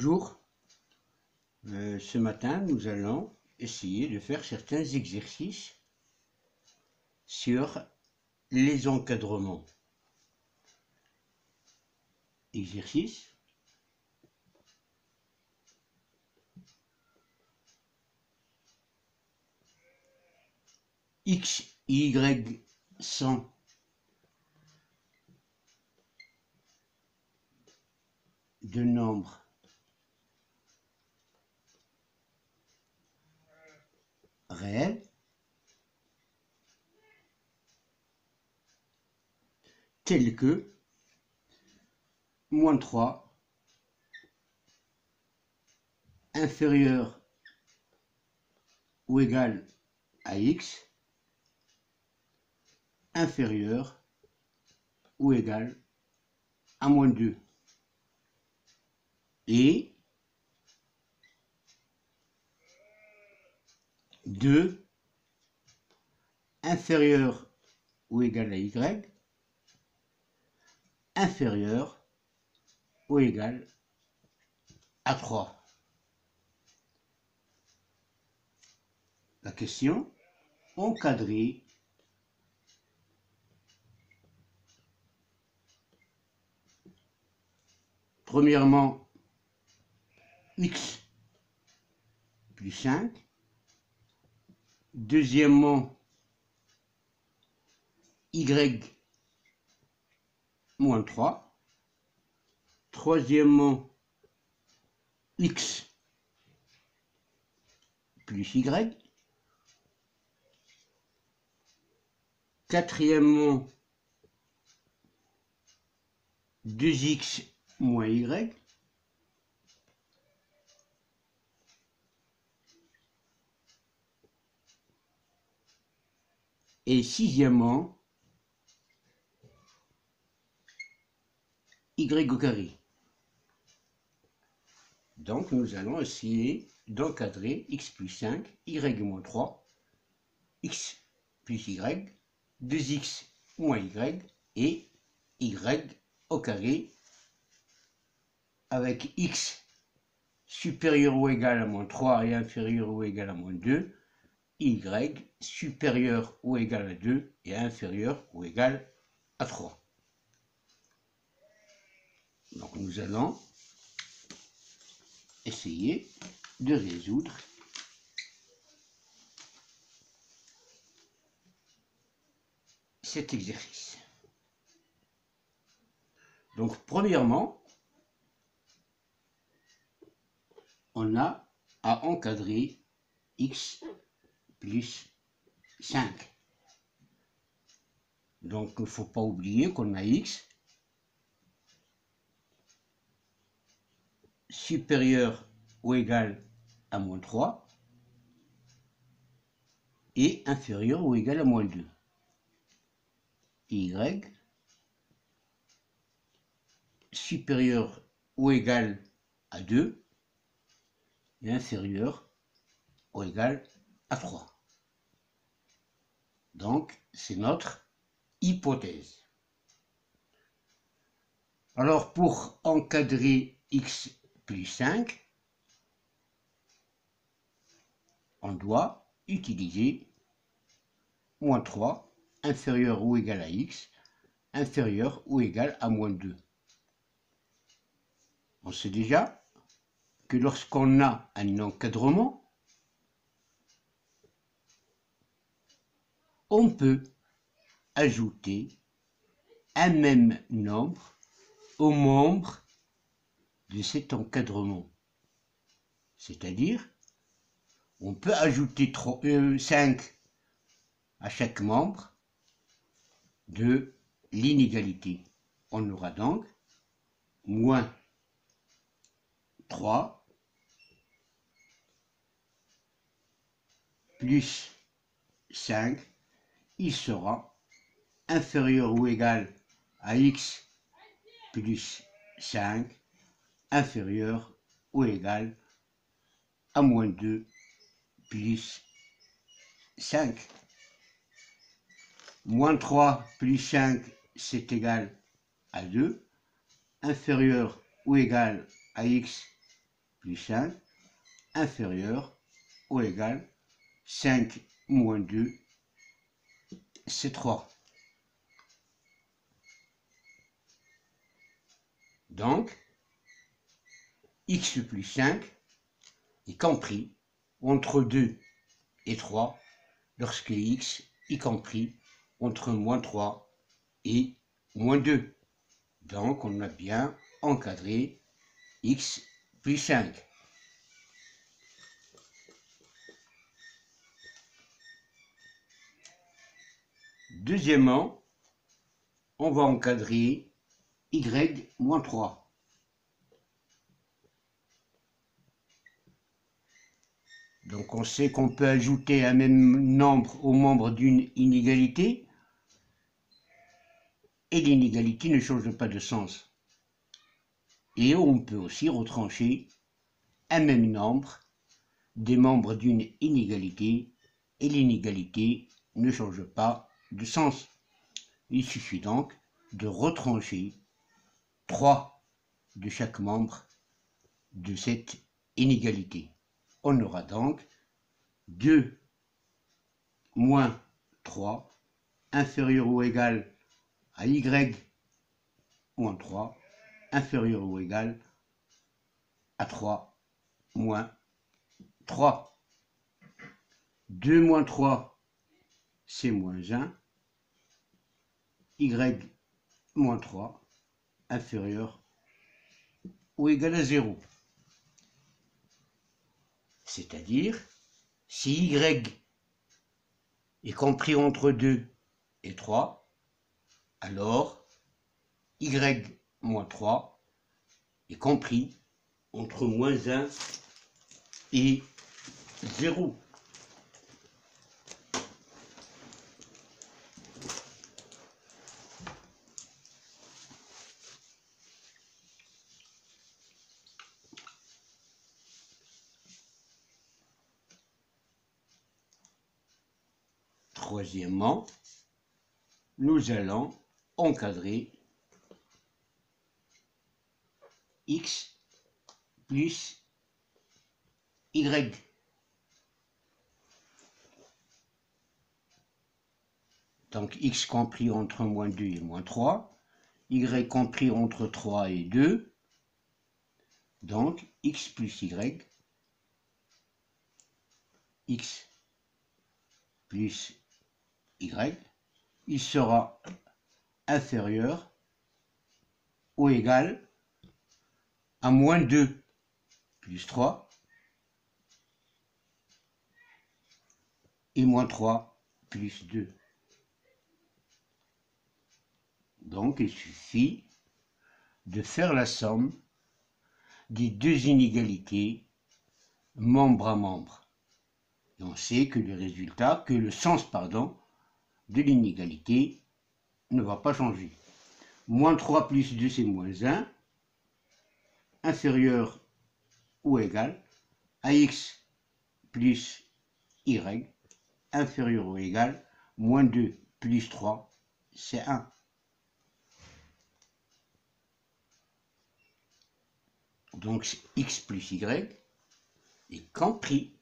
Bonjour, ce matin nous allons essayer de faire certains exercices sur les encadrements. Exercice. X, Y, 100. De nombres réels tels que moins 3 inférieur ou égal à X inférieur ou égal à moins 2 et 2 inférieur ou égal à Y inférieur ou égal à 3. La question, encadrer premièrement X plus 5, deuxièmement Y moins 3, troisièmement X plus Y, quatrièmement 2X moins Y, et sixièmement Y au carré. Donc nous allons essayer d'encadrer X plus 5, Y moins 3, X plus Y, 2X moins Y et Y au carré avec X supérieur ou égal à moins 3 et inférieur ou égal à moins 2, Y supérieur ou égal à 2 et inférieur ou égal à 3. Donc nous allons essayer de résoudre cet exercice. Donc premièrement, on a à encadrer X plus 5. Donc il ne faut pas oublier qu'on a X supérieur ou égal à moins 3 et inférieur ou égal à moins 2. Y supérieur ou égal à 2 et inférieur ou égal à 3. Donc, c'est notre hypothèse. Alors, pour encadrer X plus 5, on doit utiliser moins 3 inférieur ou égal à X inférieur ou égal à moins 2. On sait déjà que lorsqu'on a un encadrement, on peut ajouter un même nombre aux membres de cet encadrement. C'est-à-dire, on peut ajouter 5 à chaque membre de l'inégalité. On aura donc moins 3 plus 5, il sera inférieur ou égal à X plus 5, inférieur ou égal à moins 2 plus 5. Moins 3 plus 5, c'est égal à 2, inférieur ou égal à X plus 5 inférieur ou égal 5 moins 2, c'est 3. Donc, x plus 5 est compris entre 2 et 3 lorsque x est compris entre moins 3 et moins 2. Donc, on a bien encadré x plus 5. Deuxièmement, on va encadrer y moins 3. Donc on sait qu'on peut ajouter un même nombre aux membres d'une inégalité et l'inégalité ne change pas de sens. Et on peut aussi retrancher un même nombre des membres d'une inégalité et l'inégalité ne change pas de sens. Il suffit donc de retrancher 3 de chaque membre de cette inégalité. On aura donc 2 moins 3 inférieur ou égal à y moins 3 inférieur ou égal à 3 moins 3. 2 moins 3, c'est moins 1. Y moins 3 inférieur ou égal à 0. C'est-à-dire, si y est compris entre 2 et 3, alors y moins 3 est compris entre moins 1 et 0. Troisièmement, nous allons encadrer x plus y. Donc x compris entre moins 2 et moins 3, y compris entre 3 et 2, donc x plus y, x plus y, il sera inférieur ou égal à moins 2 plus 3 et moins 3 plus 2. Donc il suffit de faire la somme des deux inégalités membre à membre. Et on sait que le sens de l'inégalité ne va pas changer. Moins 3 plus 2, c'est moins 1, inférieur ou égal à x plus y, inférieur ou égal, moins 2 plus 3, c'est 1. Donc x plus y est compris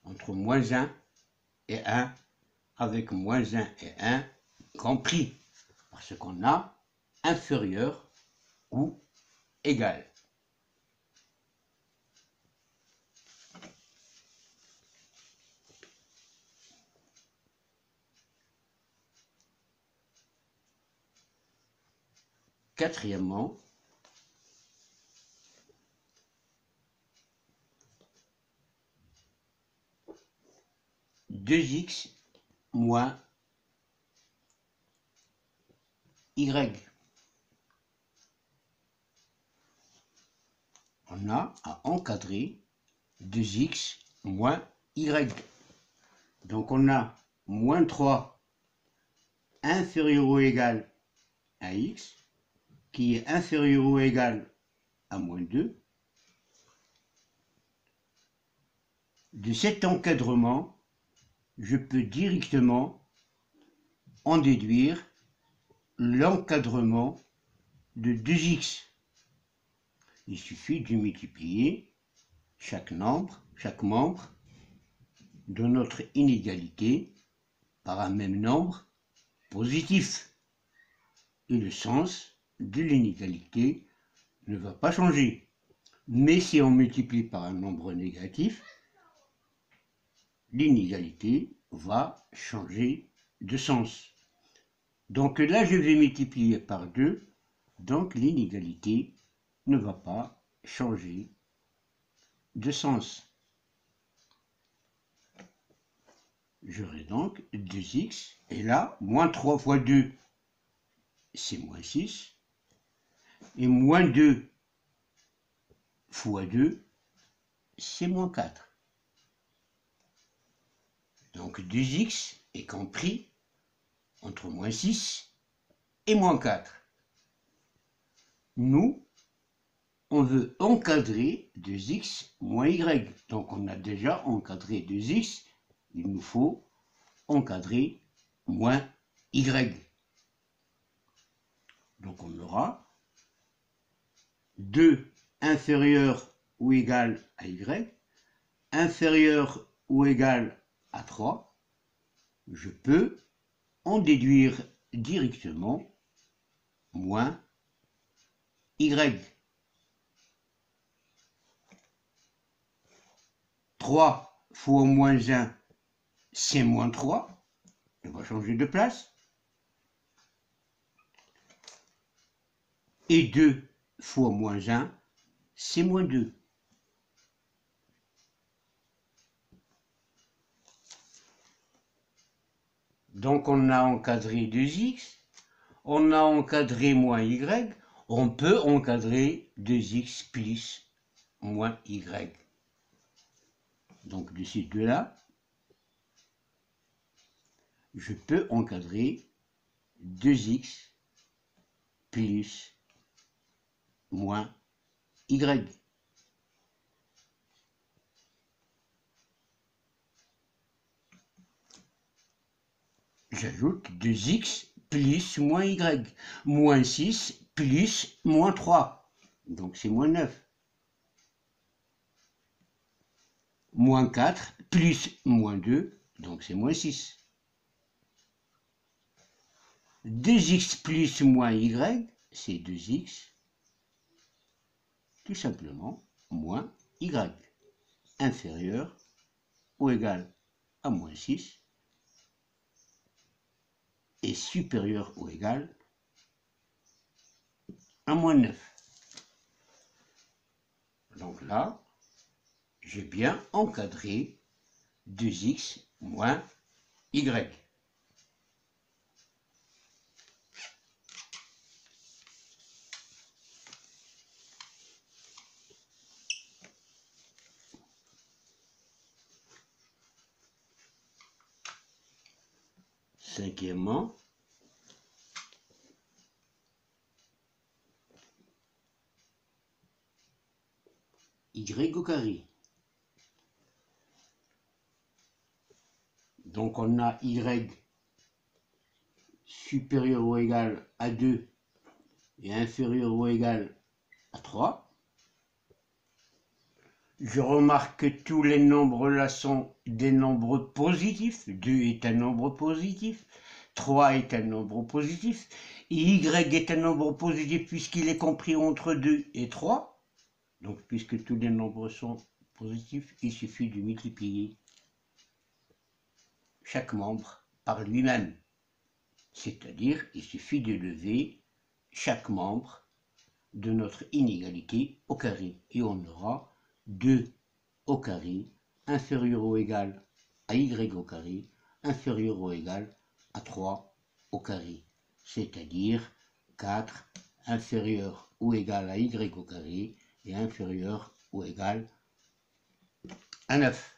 entre moins 1 et 1, avec moins 1 et 1 compris, parce qu'on a inférieur ou égal. Quatrièmement, deux x moins y. On a à encadrer 2x moins y. Donc on a moins 3 inférieur ou égal à x, qui est inférieur ou égal à moins 2. De cet encadrement, je peux directement en déduire l'encadrement de 2x. Il suffit de multiplier chaque membre de notre inégalité par un même nombre positif. Et le sens de l'inégalité ne va pas changer. Mais si on multiplie par un nombre négatif, l'inégalité va changer de sens. Donc là, je vais multiplier par 2, donc l'inégalité ne va pas changer de sens. J'aurai donc 2x, et là, moins 3 fois 2, c'est moins 6, et moins 2 fois 2, c'est moins 4. Donc 2x est compris entre moins 6 et moins 4. Nous, on veut encadrer 2x moins y. Donc on a déjà encadré 2x, il nous faut encadrer moins y. Donc on aura 2 inférieur ou égal à y, inférieur ou égal à 3. Je peux en déduire directement moins y. 3 fois moins 1, c'est moins 3. On va changer de place. Et 2 fois moins 1, c'est moins 2. Donc on a encadré 2x, on a encadré moins y, on peut encadrer 2x plus moins y. Donc de ces deux-là, je peux encadrer 2x plus moins y. J'ajoute 2x plus moins y, moins 6 plus moins 3, donc c'est moins 9. Moins 4 plus moins 2, donc c'est moins 6. 2x plus moins y, c'est 2x, tout simplement, moins y, inférieur ou égal à moins 6, et supérieur ou égal à moins 9. Donc là, j'ai bien encadré 2x moins y. Cinquièmement, y au carré. Donc on a y supérieur ou égal à 2 et inférieur ou égal à 3. Je remarque que tous les nombres là sont des nombres positifs. 2 est un nombre positif, 3 est un nombre positif, et y est un nombre positif puisqu'il est compris entre 2 et 3. Donc puisque tous les nombres sont positifs, il suffit de multiplier chaque membre par lui-même. C'est-à-dire, il suffit de lever chaque membre de notre inégalité au carré. Et on aura 2 au carré inférieur ou égal à y au carré inférieur ou égal à 3 au carré. C'est-à-dire 4 inférieur ou égal à y au carré et inférieur ou égal à 9.